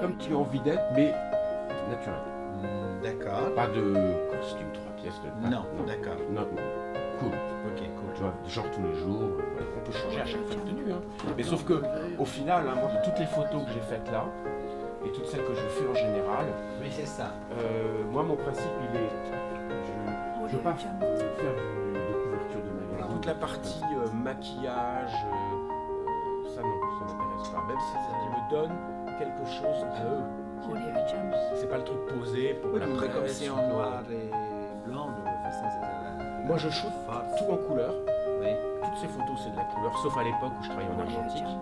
Comme tu as envie d'être, mais naturel. D'accord. Pas de costume 3 pièces. Non, d'accord. Non, cool. Ok, cool. Tu vois, genre tous les jours, voilà. On peut changer à chaque fois de tenue. Hein. Mais sauf que, au final, hein, moi, de toutes les photos que j'ai faites là, et toutes celles que je fais en général, Oui, c'est ça. moi, mon principe, il est... Je ne veux pas faire de couverture de magazine. Toute la partie maquillage, ça non, ça m'intéresse pas. Même si ils me donnent quelque chose à eux. C'est pas le truc posé pour la Comme presse. c'est en noir et blanc, de toute façon, c'est ça. Moi, je shoot tout en couleur. Oui. Toutes ces photos, c'est de la couleur, sauf à l'époque où je travaillais en argentique.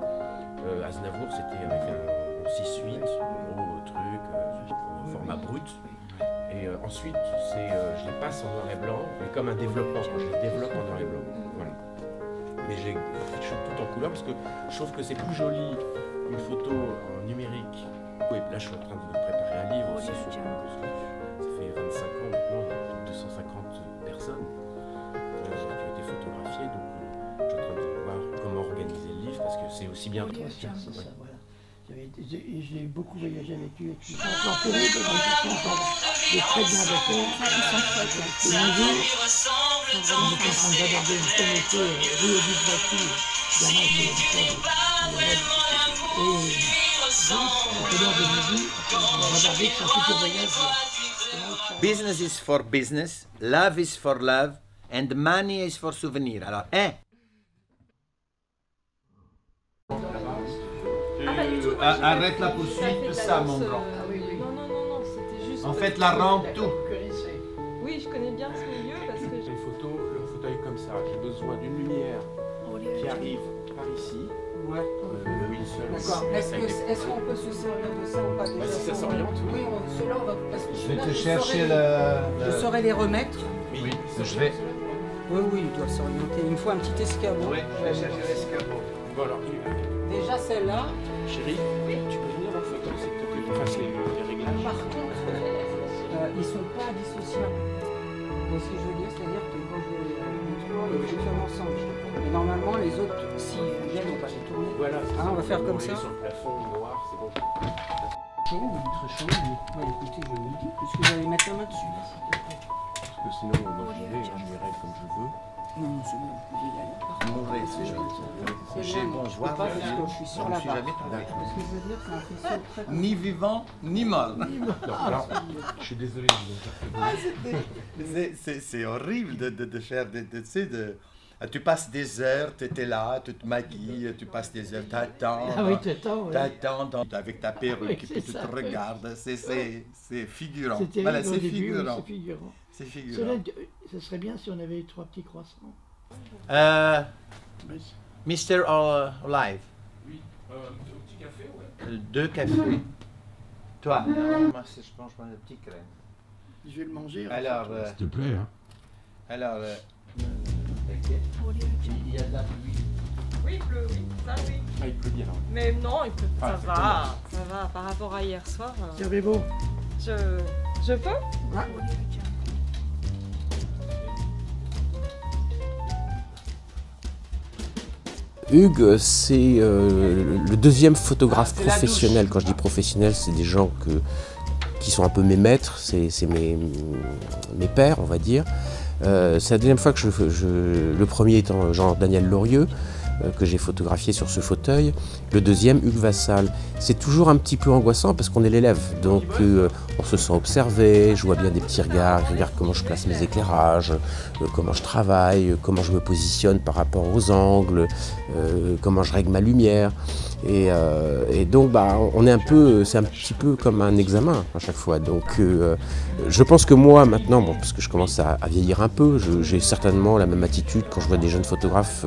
Aznavour, c'était avec un 6-8, gros truc, en format brut. Et ensuite, je les passe en noir et blanc, mais comme un développement, quand je les développe en noir et blanc. Voilà. Mais je shoot tout en couleur parce que je trouve que c'est plus joli une photo en numérique. Oui, là, je suis en train de préparer un livre aussi sur... Ça fait 25 ans maintenant, il y a plus de 250 personnes qui ont été photographiées, donc je suis en train de voir comment organiser le livre parce que c'est aussi bien. C'est ça, voilà. J'ai beaucoup voyagé avec lui, avec lui. Jean Perret, je très bien avec elle. Ils sont chouettes. Et un jour, on était en train d'aborder une communauté Rio du Baki, gamin de Business is for business, love is for love, and money is for souvenir. Alors, arrête la poursuite de ça, mon grand. Non, c'était juste... En fait, la rampe, tout. Oui, je connais bien ce milieu parce que... J'ai une photo, le fauteuil comme ça, j'ai besoin d'une lumière qui arrive par ici. Ouais. Une seule. D'accord. Est-ce qu'on peut se servir de ça ou pas déjà? Si ça s'oriente. Oui, ceux-là, on va... Parce que Je vais te chercher le... Je saurais les remettre. Oui, Je vais... Oui, il doit s'orienter. Il me faut un petit escabeau. Oui, je vais chercher l'escabeau. Bon alors, Déjà celle-là. chérie, tu peux venir en photo s'il te plaît, pour faire les réglages. Par contre, ils sont pas dissociables. Vous voyez ce que je veux dire? C'est-à-dire que quand je les fonctionnent ensemble. Mais normalement, les autres, si viennent, on va les tourner. Voilà, On va faire comme ça. Sur le plafond noir, c'est bon. Chaud, oui, très chaud. Mais... écoutez, je vous dis, puisque j'allais mettre la main dessus. Parce que sinon, moi je les règle comme je veux. Non, c'est bon, j'y vais. Mourir, c'est gentil. J'ai bon, je vois Pas parce que je suis sur la suis barre. jamais tombé. Parce que je veux dire, c'est un faisceau très... Ni vivant, ni mort. Non, alors, je suis désolé de vous dire. C'est horrible de faire tu sais, tu passes des heures, tu étais là, tu te maquilles, tu passes des heures, t'attends. Ah oui, t'attends, oui. T'attends avec ta perruque, Oui, puis c'est tu ça, te oui. regardes. C'est figurant. C'était Voilà, c'est au début, figurant. c'est figurant. C'est Cela, figurant. ce serait bien si on avait eu 3 petits croissants. Mr. Olive, Oui, un petit café, ouais. 2 cafés. Toi, moi, je pense que je prends un petit crème. Je vais le manger. Alors, S'il te plaît, hein. alors, il y a de la pluie. Oui, il pleut, oui, ça oui. Ah, il pleut bien. Hein. Mais non, il pleut. Ah, Ça va, par rapport à hier soir. Servez-vous. Je peux? Ouais. Hugues, c'est le deuxième photographe professionnel. Quand je dis professionnel, c'est des gens qui sont un peu mes maîtres, c'est mes pairs, on va dire. C'est la deuxième fois que le premier étant Jean-Daniel Lorieux, que j'ai photographié sur ce fauteuil. Le deuxième, Hugues Vassal. C'est toujours un petit peu angoissant parce qu'on est l'élève, donc on se sent observé, je vois bien des petits regards, je regarde comment je place mes éclairages, comment je travaille, comment je me positionne par rapport aux angles, comment je règle ma lumière. Et donc on est c'est un petit peu comme un examen à chaque fois. Donc je pense que moi maintenant, bon, parce que je commence à vieillir un peu, j'ai certainement la même attitude quand je vois des jeunes photographes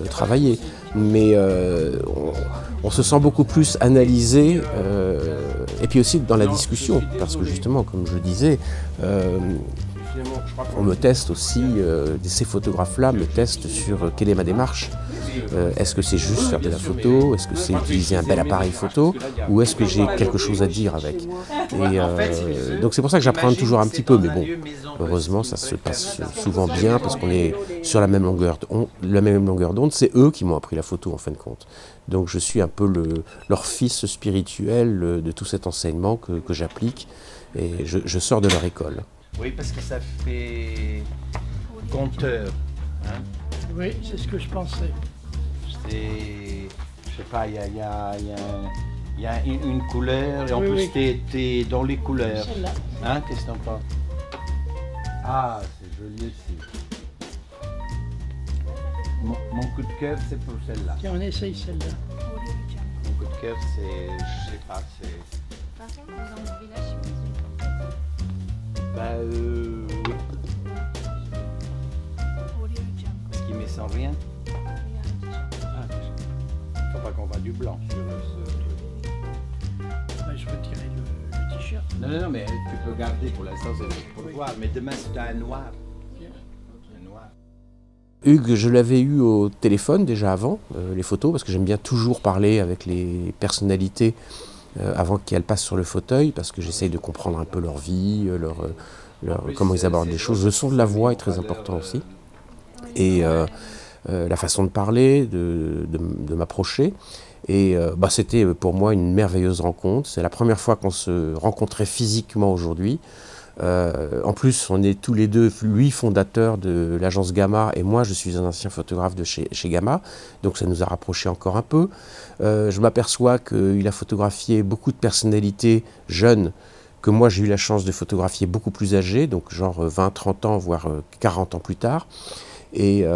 travailler. Mais on se sent beaucoup plus analysé et puis aussi dans la discussion, parce que justement, comme je disais, on me teste aussi, ces photographes-là me testent sur quelle est ma démarche. Est-ce que c'est juste faire de la photo? Est-ce que c'est utiliser un bel appareil photo? Ou est-ce que j'ai quelque chose à dire avec? Et donc c'est pour ça que j'apprends toujours un petit peu, mais bon, heureusement ça se passe souvent bien parce qu'on est sur la même longueur d'onde. C'est eux qui m'ont appris la photo en fin de compte. Donc je suis un peu leur fils spirituel de tout cet enseignement que j'applique et je sors de leur école. Oui, parce que ça fait compteur. Hein? Oui, c'est ce que je pensais. C'est, je sais pas, il y a une couleur et en plus t'es dans les couleurs. Celle-là. Hein, qu'est-ce que t'en penses? Ah, c'est joli aussi. Mon coup de cœur, c'est pour celle-là. Tiens, on essaye celle-là. Mon coup de cœur, c'est, je sais pas, c'est... Par contre, dans le village, Bah, oui. Est-ce qu'il met sans rien? Ah, faut pas qu'on voit du blanc sur ce truc. Ouais, je retirais le t-shirt. Non, mais tu peux garder pour l'instant, c'est pour voir. Mais demain, c'est un noir. Un noir. Hugues, je l'avais eu au téléphone déjà avant, les photos, parce que j'aime bien toujours parler avec les personnalités avant qu'elles passent sur le fauteuil, parce que j'essaye de comprendre un peu leur vie, comment ils abordent les choses. Le son de la voix est très important aussi. Et la façon de parler, de m'approcher. Et c'était pour moi une merveilleuse rencontre. C'est la première fois qu'on se rencontrait physiquement aujourd'hui. En plus, on est tous les deux, lui fondateur de l'agence Gamma et moi je suis un ancien photographe de chez Gamma, donc ça nous a rapprochés encore un peu. Je m'aperçois qu'il a photographié beaucoup de personnalités jeunes que moi j'ai eu la chance de photographier beaucoup plus âgées, donc genre 20, 30 ans, voire 40 ans plus tard. Et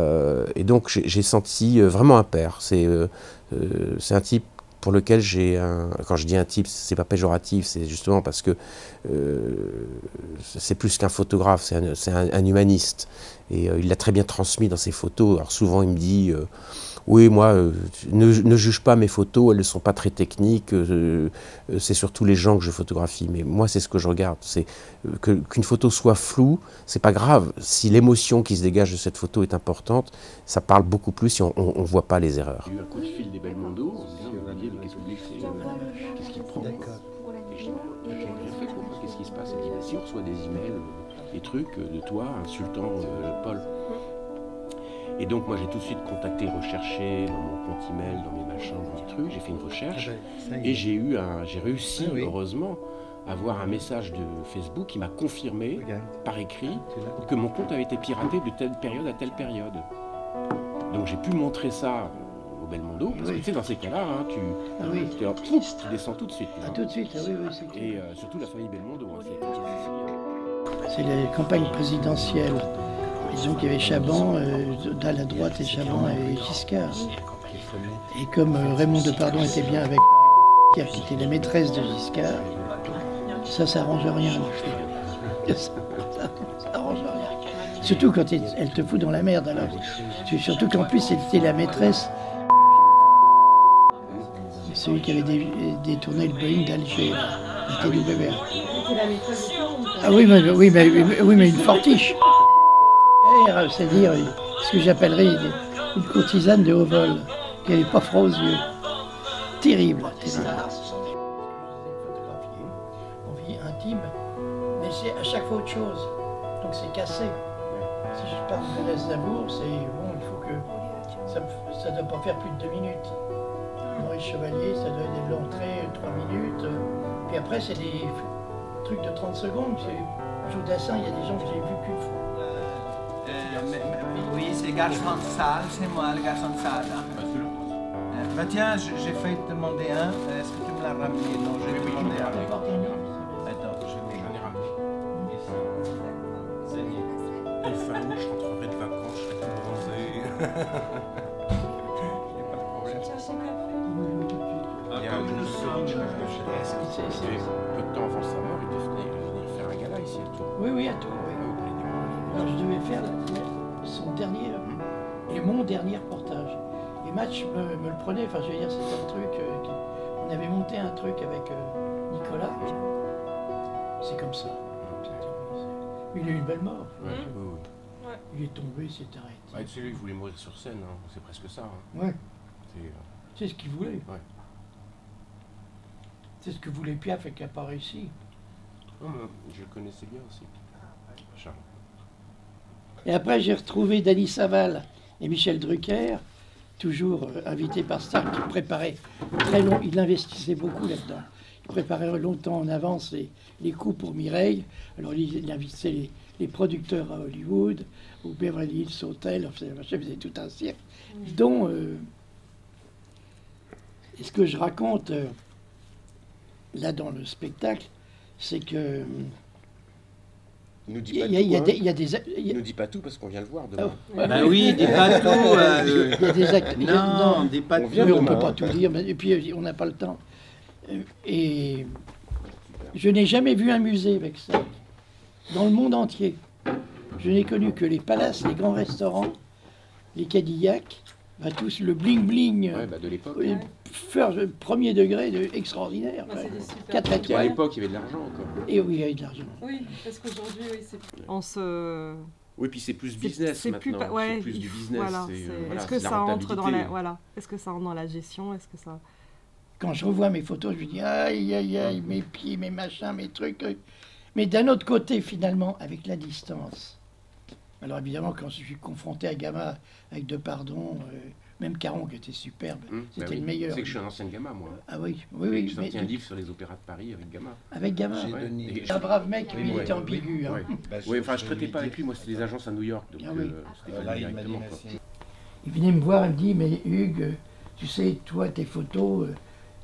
donc j'ai senti vraiment un père. C'est un type pour lequel quand je dis un type, c'est pas péjoratif, c'est justement parce que c'est plus qu'un photographe, c'est un humaniste. Et il l'a très bien transmis dans ses photos. Alors souvent il me dit, oui moi, ne juge pas mes photos, elles ne sont pas très techniques, c'est surtout les gens que je photographie. Mais moi c'est ce que je regarde, c'est qu'une photo soit floue, c'est pas grave. Si l'émotion qui se dégage de cette photo est importante, ça parle beaucoup plus si on ne voit pas les erreurs. J'ai eu un coup de fil des Belmondo, en disant, qu'est-ce qu'il prend? D'accord. Et je dis, j'ai fait pour moi, qu'est-ce qui se passe? Elle dit, si on reçoit des emails, des trucs de toi insultant Paul. Et donc moi j'ai tout de suite contacté, recherché dans mon compte email, dans mes machins, dans mes trucs, j'ai fait une recherche et j'ai réussi, heureusement, à avoir un message de Facebook qui m'a confirmé par écrit que mon compte avait été piraté de telle période à telle période. Donc j'ai pu montrer ça au Belmondo, parce que tu sais, dans ces cas-là, hein, tu descends tout de suite. Ah, tout de suite, oui, c'est clair. Et surtout la famille Belmondo. C'est la campagne présidentielle. Et donc il y avait Chaban, à la droite, et Chaban et Giscard. Et comme Raymond Depardon était bien avec qui était la maîtresse de Giscard, ça arrange rien. Ça arrange rien. Surtout quand elle te fout dans la merde. Alors. Surtout qu'en plus elle était la maîtresse. Celui qui avait détourné le Boeing d'Alger, le TWR. Ah oui, mais une fortiche. C'est-à-dire ce que j'appellerais une courtisane de haut vol, qui n'avait pas froid aux yeux. Terrible, terrible. On vit intime, mais c'est à chaque fois autre chose. Donc c'est cassé. Si je parle de l'Aznavour, c'est bon, il faut que ça ne doit pas faire plus de 2 minutes. Maurice Chevalier, ça doit être de l'entrée 3 minutes. Puis après, c'est des trucs de 30 secondes. Joudassin, il y a des gens que j'ai vus qu'une fois. Oui, c'est garçon de salle, c'est moi le garçon de salle. Bah tiens, j'ai failli te demander un, est-ce que tu me l'as ramené? Non, j'ai demandé un. Attends, j'en ai ramené. Enfin, je rentrerai de vacances, je serai tout bronzé. Il n'y a pas de problème. Il y a peu de temps avant sa mort, il devait venir faire un gala ici à Tours. Oui, à Tours. Alors je devais faire son dernier et mon dernier reportage. Et Match me le prenait, enfin je veux dire, c'était un truc, on avait monté un truc avec Nicolas. C'est comme ça. Il a eu une belle mort. Il est tombé, il s'est arrêté. Ouais, c'est lui qui voulait mourir sur scène, hein. C'est presque ça. Hein. Ouais, C'est, c'est ce qu'il voulait. Ouais. C'est ce que voulait Piaf et qui n'a pas réussi. Non, mais je le connaissais bien aussi, Charles. Et après, j'ai retrouvé Dany Saval et Michel Drucker, toujours invités par Star, qui préparaient très long. Il investissait beaucoup là-dedans. Il préparait longtemps en avance les coups pour Mireille. Alors, il invitait les producteurs à Hollywood, ou Beverly Hills Hotel, enfin, je faisais tout un cirque, dont... et ce que je raconte là dans le spectacle, c'est que... Il nous dit Il pas y a, tout, il y a hein. des... il y a des- Il nous dit pas tout parce qu'on vient le voir demain. Ben oui, dis pas tout. il y a des acteurs... Non, dis pas On tout. vient Mais on ne demain, peut pas hein. tout dire, et puis on n'a pas le temps. Et je n'ai jamais vu un musée avec ça. Dans le monde entier, je n'ai connu que les palaces, les grands restaurants, les Cadillacs, bah, tous le bling-bling, Ouais, bah de l'époque. premier degré extraordinaire. Bah, c'est des super 4 Et à étoiles. l'époque, il y avait de l'argent encore. Et oui, il y a eu de l'argent. Oui, parce qu'aujourd'hui, oui, c'est... On se... Oui, puis c'est plus business c'est plus maintenant. pas- ouais, c'est plus il du faut- business. voilà, c'est, c'est- voilà, est-ce que c'est la ça entre dans la... rentabilité. Voilà. Est-ce que ça rentre dans la gestion? Est-ce que ça... Quand je revois mes photos, je me dis aïe, aïe, aïe, mes pieds, mes machins, mes trucs. Mais d'un autre côté, finalement, avec la distance. Alors évidemment, quand je suis confronté à Gamma, avec Depardon, même Caron qui était superbe, c'était Bah oui. le meilleur. Tu sais que je suis un ancien Gamma, moi. Ah oui, oui, oui. J'ai sorti un livre sur les opéras de Paris avec Gamma. Avec Gamma. J'ai Ouais. donné- Et- C'est un brave mec, lui, il Ouais, était ouais, ambigu. Hein. Ouais. Ben, Oui, enfin, je traitais lui pas avec dis- lui, moi, c'était des agences à New York. Donc, Ah oui. c'était pas Là, lui il m'a dit directement. quoi. merci. Il venait me voir, il me dit, mais Hugues, tu sais, toi, tes photos,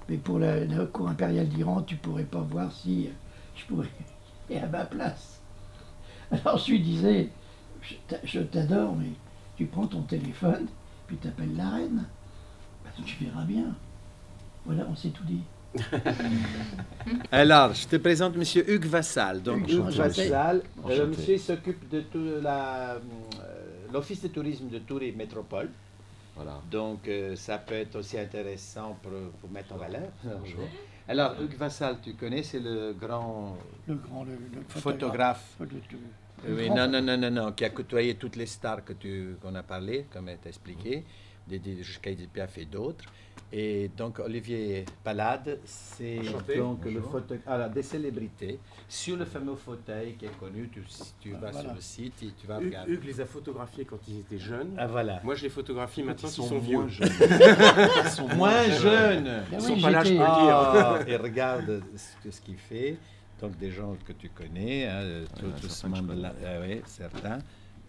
mais pour la cour impériale d'Iran, tu pourrais pas voir si je pourrais et à ma place. Alors je lui disais, je t'adore, mais tu prends ton téléphone, puis tu appelles la reine. Bah, tu verras bien. Voilà, on s'est tout dit. Alors, je te présente Monsieur Hugues Vassal. Donc, Hugues Hugues Vassal. Vassal, Enchanté. monsieur s'occupe de tout l'office de tourisme de Tours et Métropole. Voilà. Donc, ça peut être aussi intéressant pour mettre en valeur. Alors, Hugues Vassal, tu connais, c'est le grand Le grand, le photographe. Le Oui, grand non, qui a côtoyé toutes les stars qu'on a parlé, comme elle t'a expliqué, jusqu'à Edith Piaf et d'autres. Et donc, Olivier Palade, c'est Enchanté. donc le photographe des célébrités sur le fameux fauteuil qui est connu. Tu vas voilà. sur le site et tu vas regarder. Hugues les a photographiés quand ils étaient jeunes. Ah, voilà. Moi, je les photographie maintenant qu'ils sont moins vieux. jeunes. Ils sont moins jeunes. Ben Ils oui, sont pas là, je peux j'étais- le dire. Ah, et regarde ce qu'il fait. Donc, des gens que tu connais, hein, tous certains que je connais. là, oui, certains.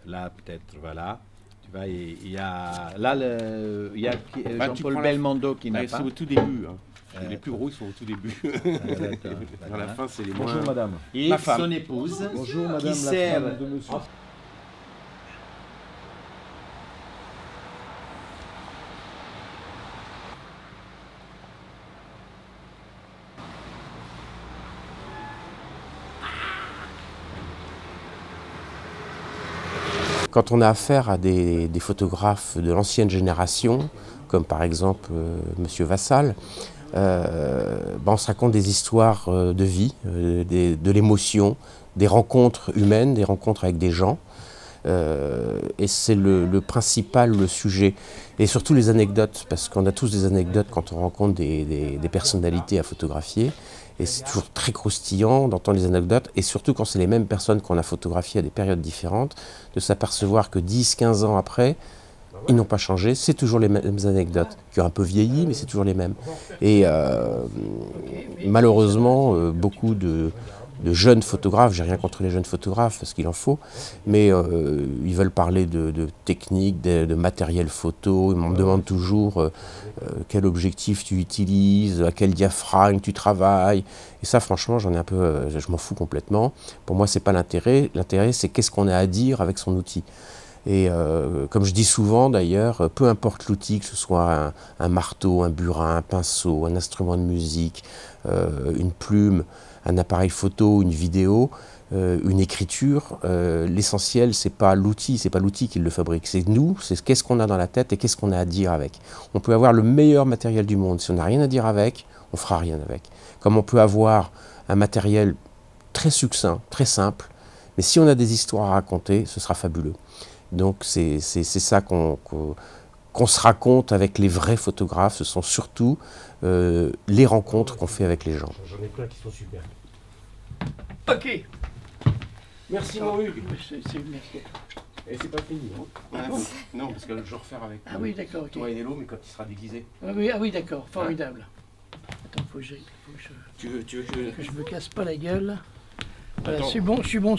Là, peut-être, voilà. Tu vois, il y a là, il y a tu Jean-Paul prends la- Belmondo qui n'a Ouais, pas. c'est au tout début. Hein. Euh, Les plus gros, ils sont au tout début. d'accord, Vers voilà. la fin, c'est les Bonjour moins... madame. Et Ma femme. son épouse. Bonjour madame Qui la sert- femme de monsieur. Quand on a affaire à des photographes de l'ancienne génération, comme par exemple Monsieur Vassal, on se raconte des histoires de vie, de l'émotion, des rencontres humaines, des rencontres avec des gens. Et c'est le principal, le sujet. Et surtout les anecdotes, parce qu'on a tous des anecdotes quand on rencontre des personnalités à photographier. Et c'est toujours très croustillant d'entendre les anecdotes, et surtout quand c'est les mêmes personnes qu'on a photographiées à des périodes différentes, de s'apercevoir que 10-15 ans après, ils n'ont pas changé, c'est toujours les mêmes anecdotes, qui ont un peu vieilli, mais c'est toujours les mêmes. Et malheureusement, beaucoup de jeunes photographes, j'ai rien contre les jeunes photographes, parce qu'il en faut, mais ils veulent parler de technique, de matériel photo, ils me demandent toujours quel objectif tu utilises, à quel diaphragme tu travailles, et ça franchement j'en ai un peu, je m'en fous complètement. Pour moi c'est pas l'intérêt, l'intérêt c'est qu'est-ce qu'on a à dire avec son outil. Et comme je dis souvent d'ailleurs, peu importe l'outil, que ce soit un marteau, un burin, un pinceau, un instrument de musique, une plume, un appareil photo, une vidéo, une écriture, l'essentiel c'est pas l'outil qui le fabrique, c'est nous, c'est qu'est-ce qu'on a dans la tête et qu'est-ce qu'on a à dire avec. On peut avoir le meilleur matériel du monde, si on n'a rien à dire avec, on fera rien avec. Comme on peut avoir un matériel très succinct, très simple, mais si on a des histoires à raconter, ce sera fabuleux. Donc c'est ça qu'on se raconte avec les vrais photographes. Ce sont surtout les rencontres qu'on fait avec les gens. J'en ai plein qui sont super. Ok. Merci mon Hugues. Merci. Et c'est pas fini. Hein. Ah bon? Non, parce que je vais refaire avec Ah oui, d'accord, ok. toi et Nélo, mais quand il sera déguisé. Ah oui, d'accord, formidable. Attends, faut que je me casse pas la gueule. Voilà, je suis bon.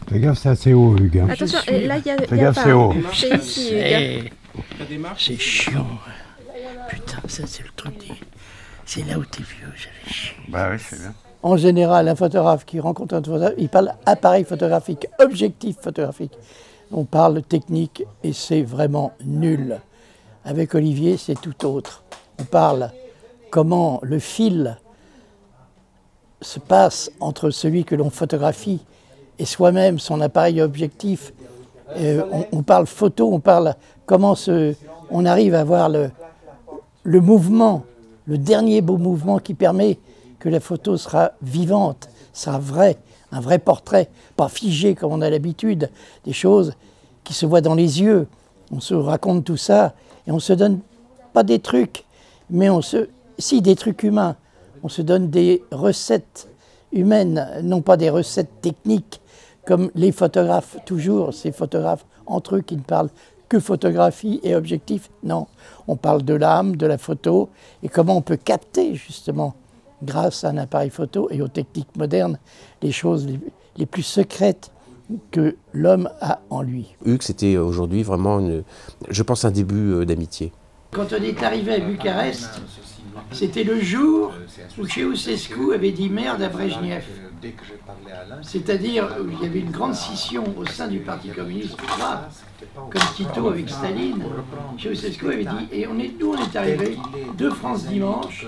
Fais gaffe, c'est assez haut, Hugues. Hein. Attention, Je suis- là, il y a Fais gaffe, c'est haut. C'est ici, Hugues. La démarche. C'est chiant. Putain, ça c'est le truc c'est là où t'es vieux, j'avais chier. Bah oui, c'est bien. En général, un photographe qui rencontre un photographe, il parle appareil photographique, objectif photographique. On parle technique et c'est vraiment nul. Avec Olivier, c'est tout autre. On parle comment le fil se passe entre celui que l'on photographie et soi-même, son appareil objectif. On parle photo, on parle comment on arrive à voir le mouvement, le dernier beau mouvement qui permet que la photo sera vivante, sera vraie, un vrai portrait, pas figé comme on a l'habitude, des choses qui se voient dans les yeux. On se raconte tout ça et on se donne pas des trucs, mais si des trucs humains, on se donne des recettes humaines, non pas des recettes techniques comme les photographes, toujours ces photographes entre eux qui ne parlent que photographie et objectif. Non, on parle de l'âme, de la photo et comment on peut capter justement grâce à un appareil photo et aux techniques modernes, les choses les plus secrètes que l'homme a en lui. Hugues, c'était aujourd'hui vraiment, je pense, un début d'amitié. Quand on est arrivé à Bucarest, c'était le jour où Ceausescu avait dit merde à Brejnev. C'est-à-dire où il y avait une grande scission au sein du Parti communiste, comme Tito avec Staline. Ceausescu avait dit, et d'où on est arrivé de France Dimanche,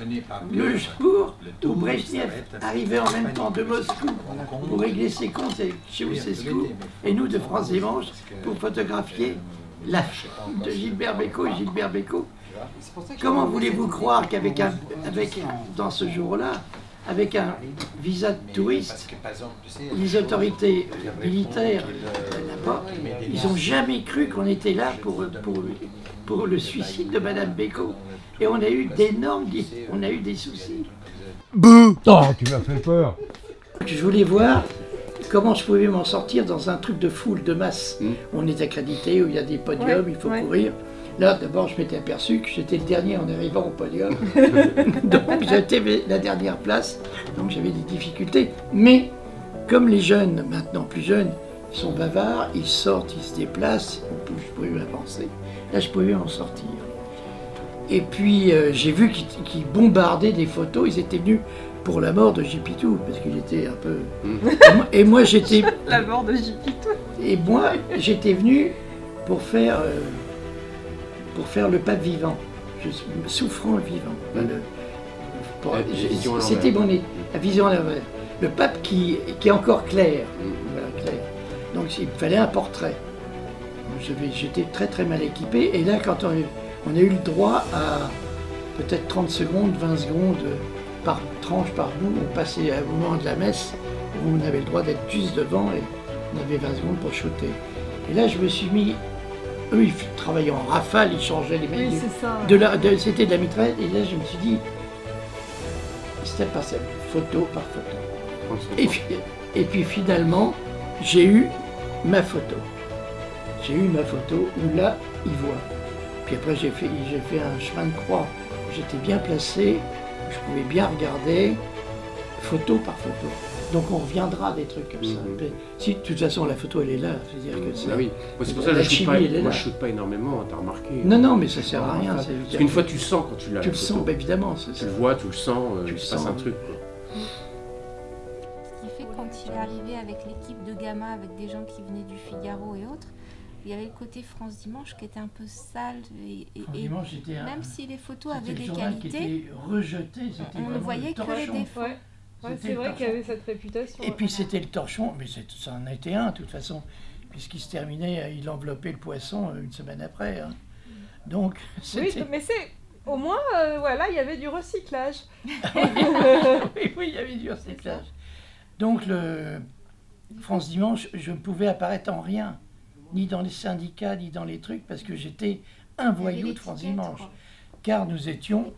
le jour où Brejnev arrivait en même temps de Moscou pour régler ses comptes avec Ceausescu, et nous de France Dimanche pour photographier la fille de Gilbert Bécaud et Gilbert Bécaud. Comment voulez-vous croire dans ce jour-là, avec un visa de touriste, les autorités militaires là-bas, ils n'ont jamais cru qu'on était là pour le suicide de Madame Bécaud. Et on a eu des soucis. Bouh! Oh, tu m'as fait peur. Je voulais voir comment je pouvais m'en sortir dans un truc de foule, de masse. On est accrédité, où il y a des podiums, il faut courir. Là, d'abord, je m'étais aperçu que j'étais le dernier en arrivant au podium. Donc, j'étais la dernière place. Donc, j'avais des difficultés. Mais, comme les jeunes, maintenant plus jeunes, ils sont bavards, ils sortent, ils se déplacent, je pouvais m'avancer. Là, je pouvais m'en sortir. Et puis, j'ai vu qu'ils bombardaient des photos. Ils étaient venus pour la mort de Jipitou, parce qu'il était un peu... Et moi, j'étais... La mort de Jipitou. Et moi, j'étais venu pour faire le pape vivant, souffrant vivant. C'était la vision à l'envers. Le pape qui est encore clair. Voilà, clair. Donc il fallait un portrait. J'étais très très mal équipé. Et là, quand on a eu le droit à peut-être 30 secondes, 20 secondes par tranche, par bout, on passait au moment de la messe où on avait le droit d'être juste devant et on avait 20 secondes pour shooter. Et là, je me suis mis... Eux, ils travaillaient en rafale, ils changeaient les mecs. Oui, c'est ça. C'était de la mitraille, et là, je me suis dit, step par step, photo par photo. Et puis finalement, j'ai eu ma photo. J'ai eu ma photo où là, ils voient. Puis après, j'ai fait un chemin de croix. J'étais bien placé, je pouvais bien regarder, photo par photo. Donc on reviendra à des trucs comme ça. Si de toute façon la photo elle est là, c'est-à-dire que c'est. Ah oui, c'est pour ça que je ne shoot pas énormément, t'as remarqué. Non, mais ça sert à rien. Parce qu'une fois tu sens quand tu l'as. Tu le sens, bah, évidemment. Tu le vois, tu le sens, il se passe un truc. Ce qui fait que quand il est arrivé avec l'équipe de Gamma, avec des gens qui venaient du Figaro et autres, il y avait le côté France Dimanche qui était un peu sale. Et même si les photos avaient des qualités, on ne voyait que les défauts. Ouais, c'est vrai qu'il y avait cette réputation. Et puis c'était le torchon, mais ça en était un de toute façon, puisqu'il se terminait, il enveloppait le poisson une semaine après. Hein. Donc, oui, mais c'est au moins, voilà, il y avait du recyclage. oui, il y avait du recyclage. Donc, le France Dimanche, je ne pouvais apparaître en rien. ni dans les syndicats, ni dans les trucs, parce que j'étais un voyou de France Dimanche. Car nous étions,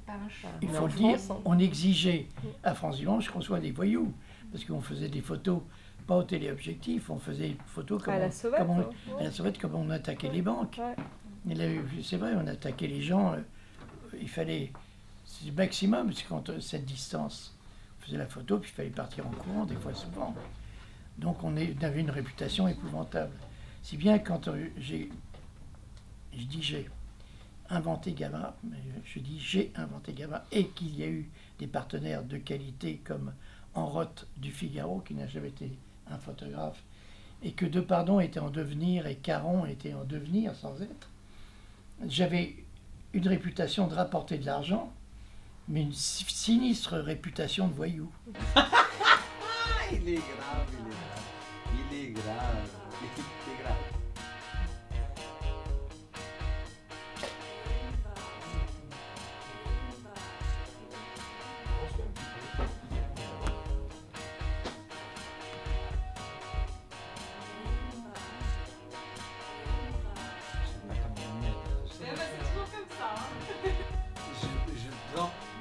il faut le dire, on exigeait à France Dimanche qu'on soit des voyous. Parce qu'on faisait des photos, pas au téléobjectif, on faisait des photos comme, à la sauvette, à la sauvette, comme on attaquait les banques. Ouais. C'est vrai, on attaquait les gens, il fallait, c'est le maximum, c'est quand cette distance. On faisait la photo, puis il fallait partir en courant, des fois souvent. Donc on avait une réputation épouvantable. Si bien quand j'ai inventé Gamma, je dis j'ai inventé Gamma, et qu'il y a eu des partenaires de qualité comme Enroth du Figaro, qui n'a jamais été un photographe, et que Depardon était en devenir, et Caron était en devenir sans être, j'avais une réputation de rapporter de l'argent, mais une sinistre réputation de voyou. Il est grave, il est grave.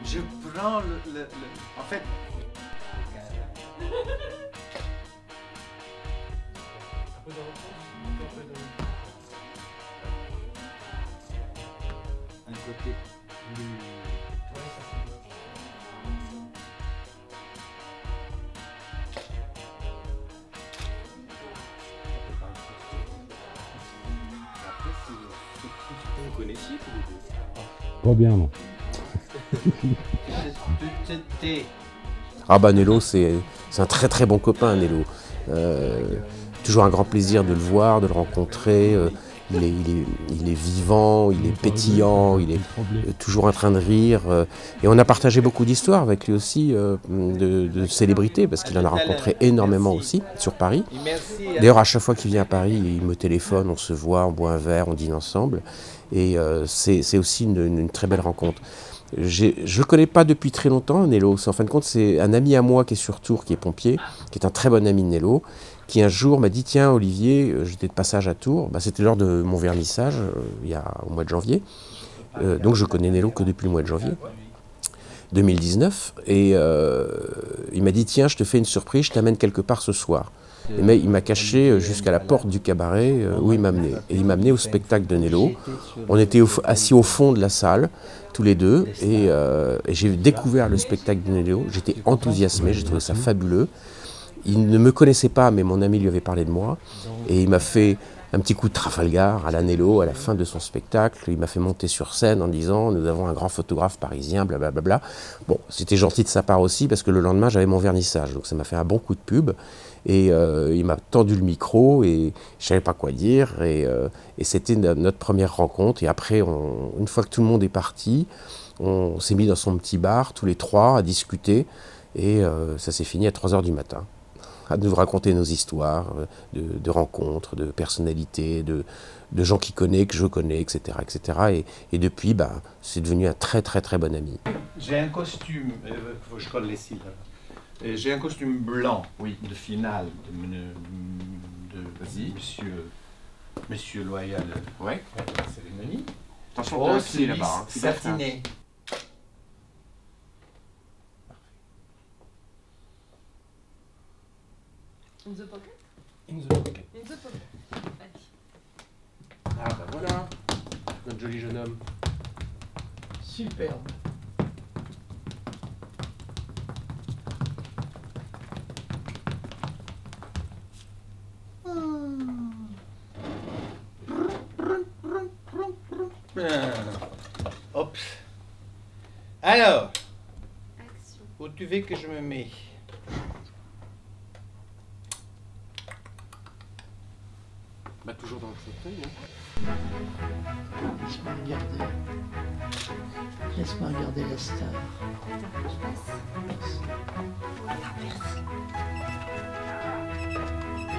Je prends en fait... Un côté plus... Vous connaissiez tous les deux? Pas bien, non. Ah bah Nello, c'est un très très bon copain, Nello. Toujours un grand plaisir de le voir, de le rencontrer. Il est vivant, il est pétillant, il est toujours en train de rire. Et on a partagé beaucoup d'histoires avec lui aussi, de célébrités, parce qu'il en a rencontré énormément aussi, sur Paris. D'ailleurs, à chaque fois qu'il vient à Paris, il me téléphone, on se voit, on boit un verre, on dîne ensemble. Et c'est aussi une très belle rencontre. Je ne le connais pas depuis très longtemps, Nello. En fin de compte, c'est un ami à moi qui est sur Tours, qui est pompier, qui est un très bon ami de Nello, qui un jour m'a dit « Tiens, Olivier, j'étais de passage à Tours. » C'était lors de mon vernissage, au mois de janvier. Donc je connais Nello que depuis le mois de janvier 2019. Et il m'a dit « Tiens, je te fais une surprise, je t'amène quelque part ce soir. » Mais il m'a caché jusqu'à la porte du cabaret où il m'a amené. Et il m'a amené au spectacle de Nello. On était assis au fond de la salle, tous les deux, et j'ai découvert le spectacle de Nello. J'étais enthousiasmé, j'ai trouvé ça fabuleux. Il ne me connaissait pas, mais mon ami lui avait parlé de moi. Et il m'a fait un petit coup de Trafalgar à la Nello à la fin de son spectacle. Il m'a fait monter sur scène en disant « Nous avons un grand photographe parisien, blablabla ». Bon, c'était gentil de sa part aussi, parce que le lendemain, j'avais mon vernissage. Donc ça m'a fait un bon coup de pub. Et il m'a tendu le micro et je ne savais pas quoi dire. Et c'était notre première rencontre. Et après, une fois que tout le monde est parti, on s'est mis dans son petit bar, tous les trois, à discuter. Et ça s'est fini à 3 h du matin, à nous raconter nos histoires de rencontres, de personnalités, de gens qu'il connaît, que je connais, etc. etc. Et depuis, c'est devenu un très très très bon ami. J'ai un costume, je colle les cils. J'ai un costume blanc, oui, de finale, de monsieur Loyal. Ouais, cérémonie. Attention, t'as un clé là-bas. Satiné. In the pocket? In the pocket. In the pocket. Ah bah voilà, notre joli jeune homme. Superbe. Hop. Alors, où tu veux que je me mets? Toujours dans le fauteuil. Laisse-moi regarder. Laisse-moi regarder la star.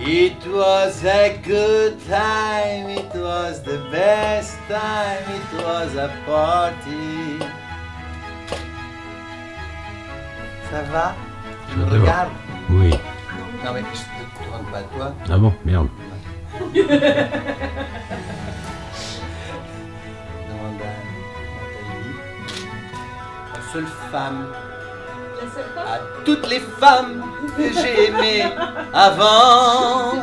It was a good time, it was the best time, it was a party. Ça va? Tu me regardes? Oui. Non mais je te tourne pas toi. Ah bon, merde. Demande à Nathalie. La seule femme. La seule fois À toutes les femmes que j'ai aimées avant.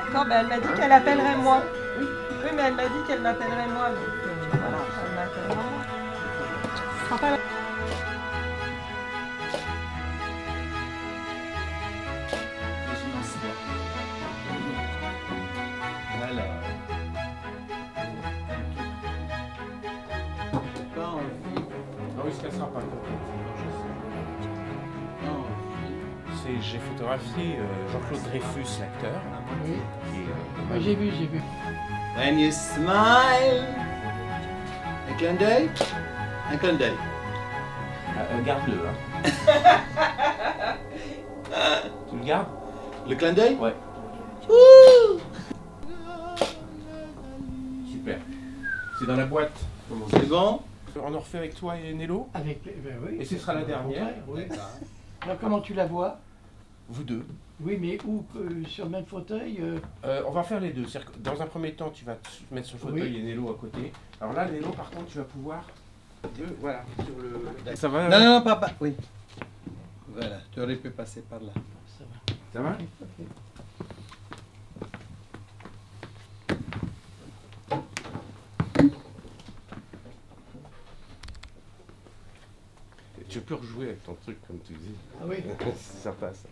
D'accord, ben elle m'a dit qu'elle appellerait moi. Oui, mais elle m'a dit qu'elle m'appellerait moi. Donc voilà, elle m'appellera moi. Ce sera pas la... Voilà. Pas envie. Ah oui, ce qu'elle sera pas complète. Pas envie. J'ai photographié Jean-Claude Dreyfus, l'acteur. Oui. Qui est, Ouais, j'ai vu, j'ai vu. When you smile. Un clin d'œil. Un clin d'œil. garde-le. Hein. Tu le gardes? Le clin d'œil? Ouais. Super. C'est dans la boîte. C'est bon? On en refait avec toi et Nello? Avec, ben oui. Et ce sera la dernière? Oui. Alors comment tu la vois? Vous deux. Oui, mais où? Sur le même fauteuil? On va faire les deux. Dans un premier temps, tu vas te mettre sur le fauteuil et Nello à côté. Alors là, Nello, par contre, tu vas pouvoir... Voilà, sur le... Ça va? Non, non, non, papa. Oui. Voilà, tu aurais pu passer par là. Ça va. Ça va? Ok. Tu peux rejouer avec ton truc, comme tu dis. Ah oui? Ça passe.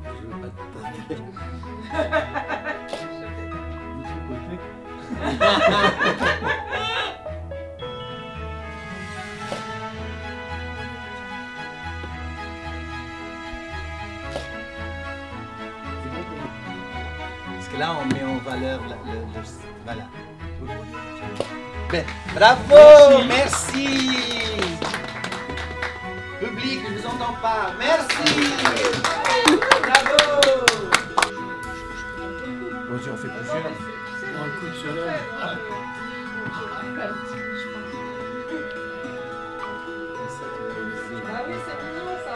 Je veux pas te Parce que là, on met en valeur voilà. Ben, bravo, merci. Public, je ne vous entends pas. Merci. Bravo. Vas-y, on fait plusieurs. On le coupe sur l'œil. Ah oui, c'est mignon ça.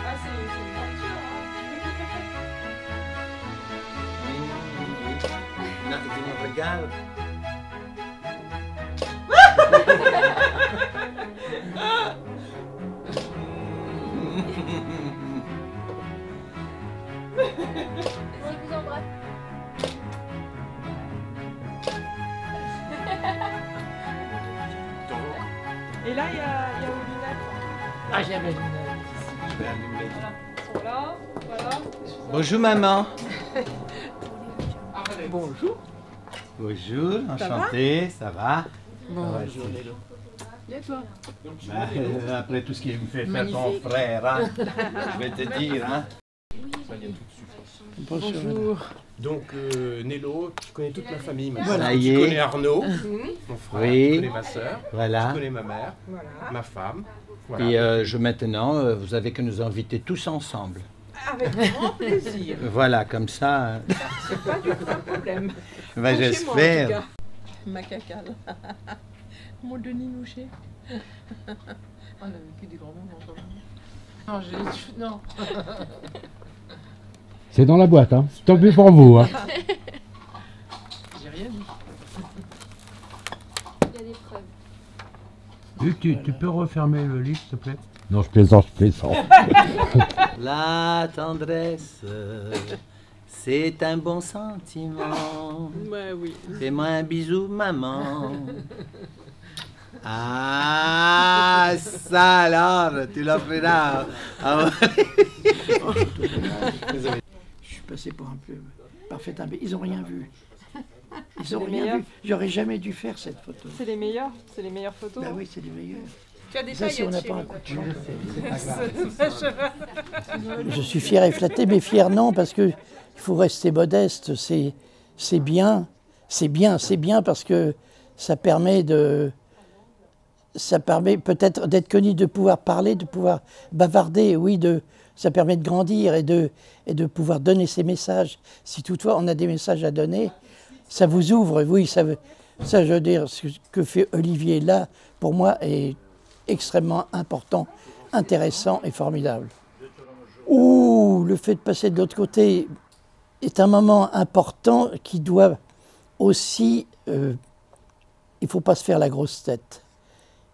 Ah, c'est une peinture. Non, tu me regardes. Vas-y, vous embrasse. Et là, il y a vos lunettes. Ah, j'ai mes lunettes. Je vais allumer. Elles sont là. Voilà. Bonjour maman. Bonjour. Bonjour, enchanté, ça va? Bonjour, Lélo. Et toi? Bah, après tout ce qu'il me fait faire ton frère, hein, je vais te dire. Hein. Bonjour. Donc, Nello, tu connais toute ma famille maintenant. Voilà, Tu y est. connais Arnaud, mon frère, Oui. tu connais ma soeur, Voilà. tu connais ma mère, Voilà. ma femme. Voilà. Et maintenant, vous avez que nous inviter tous ensemble. Avec grand plaisir. Voilà, comme ça. C'est pas du tout un problème. Bah, Chez moi, en tout j'espère. cas. Ma cacale. Mon Denis Nouchet. On a vécu des grands moments quand même. Non, j'ai... Non. C'est dans la boîte, hein. Tant pis pour vous, hein. J'ai rien dit. Il y a des preuves. Tu peux refermer le livre, s'il te plaît? Non, je plaisante, je plaisante. La tendresse, c'est un bon sentiment. Ouais, oui. Fais-moi un bisou, maman. Ah, ça alors, tu l'as fait là. Ah, Je suis passé pour un peu parfait imbécile. Ils n'ont rien vu. Ils n'ont Les rien meilleurs. vu. J'aurais jamais dû faire cette photo. C'est les meilleures photos. Bah oui, c'est les meilleurs. Tu as des Ça, si on n'a paillettes pas chez un lui. coup de chance. Je suis fier et flatté, mais fier non, parce que il faut rester modeste. C'est bien parce que ça permet peut-être d'être connu, de pouvoir parler, de pouvoir bavarder, oui, de ça permet de grandir et de pouvoir donner ces messages. Si toutefois on a des messages à donner, ça vous ouvre, oui, ça je veux dire, ce que fait Olivier là, pour moi, est extrêmement important, intéressant et formidable. Ouh, le fait de passer de l'autre côté est un moment important qui doit aussi... il ne faut pas se faire la grosse tête.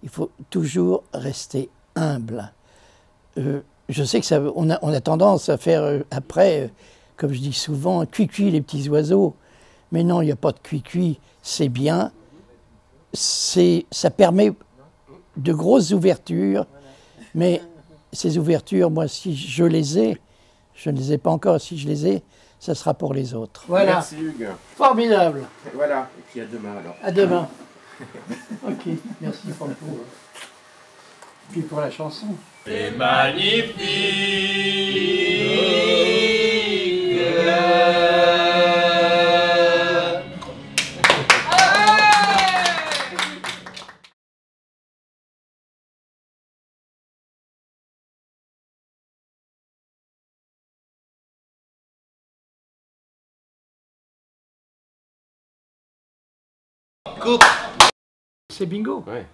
Il faut toujours rester humble. Je sais que on a tendance à faire après, comme je dis souvent, cuicui les petits oiseaux. Mais non, il n'y a pas de cuicui, c'est bien. Ça permet de grosses ouvertures, mais ces ouvertures, moi, si je les ai, je ne les ai pas encore, si je les ai, ça sera pour les autres. Voilà. Merci Hugues. Formidable. Et voilà, et puis à demain alors. À demain. Ok, merci pour le coup. Puis pour la chanson. C'est magnifique. C'est bingo. Ouais.